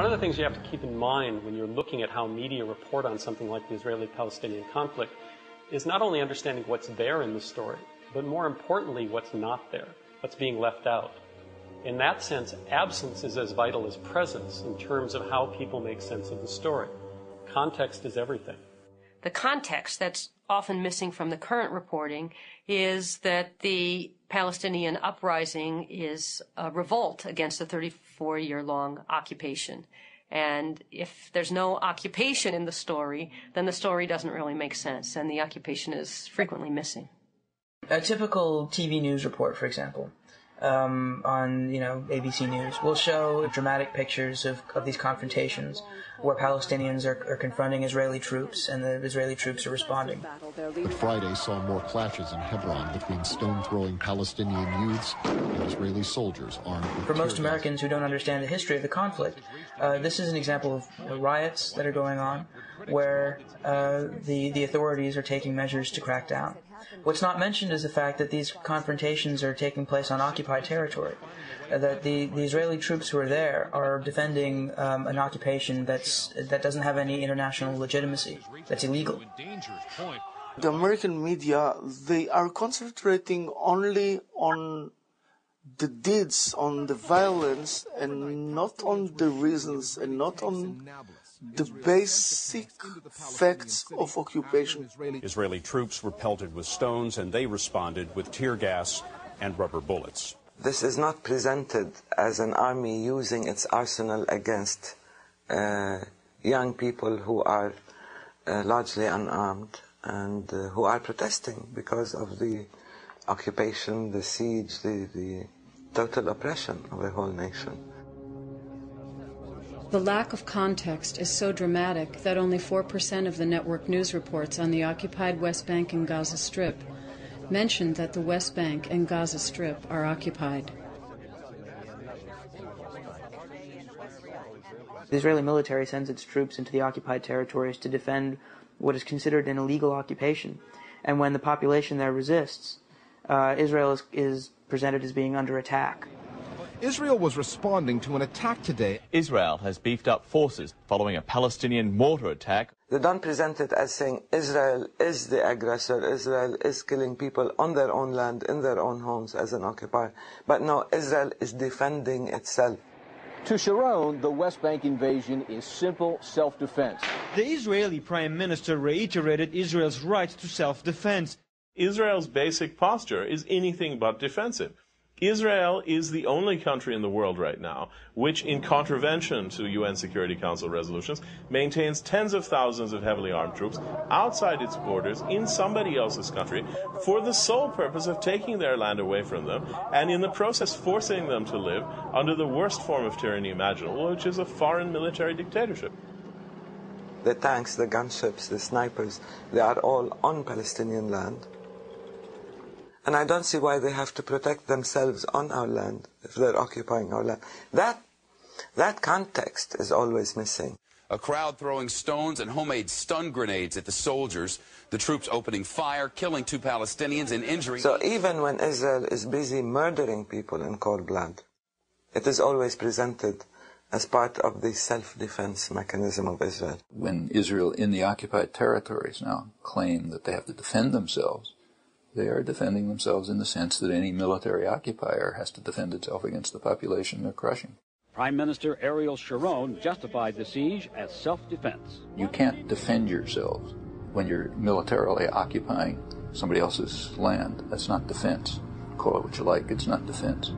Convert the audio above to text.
One of the things you have to keep in mind when you're looking at how media report on something like the Israeli-Palestinian conflict is not only understanding what's there in the story, but more importantly, what's not there, what's being left out. In that sense, absence is as vital as presence in terms of how people make sense of the story. Context is everything. The context that's often missing from the current reporting is that the Palestinian uprising is a revolt against a 34-year-long occupation. And if there's no occupation in the story, then the story doesn't really make sense, and the occupation is frequently missing. A typical TV news report, for example, on ABC News, will show dramatic pictures of these confrontations where Palestinians are confronting Israeli troops and the Israeli troops are responding. But Friday saw more clashes in Hebron between stone-throwing Palestinian youths and Israeli soldiers armed with For most Americans who don't understand the history of the conflict, this is an example of riots that are going on where the authorities are taking measures to crack down. What's not mentioned is the fact that these confrontations are taking place on occupied territory, that the Israeli troops who are there are defending an occupation that doesn't have any international legitimacy, that's illegal. The American media, they are concentrating only on the deeds, on the violence, and not on the reasons, and not on the basic facts of occupation. Israeli troops were pelted with stones, and they responded with tear gas and rubber bullets. This is not presented as an army using its arsenal against young people who are largely unarmed and who are protesting because of the occupation, the siege, the total oppression of a whole nation. The lack of context is so dramatic that only 4% of the network news reports on the occupied West Bank and Gaza Strip mention that the West Bank and Gaza Strip are occupied. The Israeli military sends its troops into the occupied territories to defend what is considered an illegal occupation. And when the population there resists, Israel is presented as being under attack. Israel was responding to an attack today. Israel has beefed up forces following a Palestinian mortar attack. They don't present it as saying Israel is the aggressor, Israel is killing people on their own land, in their own homes as an occupier. But no, Israel is defending itself. To Sharon, the West Bank invasion is simple self-defense. The Israeli Prime Minister reiterated Israel's right to self-defense. Israel's basic posture is anything but defensive. Israel is the only country in the world right now which, in contravention to UN Security Council resolutions, maintains tens of thousands of heavily armed troops outside its borders in somebody else's country for the sole purpose of taking their land away from them and in the process forcing them to live under the worst form of tyranny imaginable, which is a foreign military dictatorship. The tanks, the gunships, the snipers, they are all on Palestinian land. And I don't see why they have to protect themselves on our land if they're occupying our land. That context is always missing. A crowd throwing stones and homemade stun grenades at the soldiers. The troops opening fire, killing 2 Palestinians and injuring... So even when Israel is busy murdering people in cold blood, it is always presented as part of the self-defense mechanism of Israel. When Israel in the occupied territories now claim that they have to defend themselves, they are defending themselves in the sense that any military occupier has to defend itself against the population they're crushing. Prime Minister Ariel Sharon justified the siege as self-defense. You can't defend yourselves when you're militarily occupying somebody else's land. That's not defense. Call it what you like, it's not defense.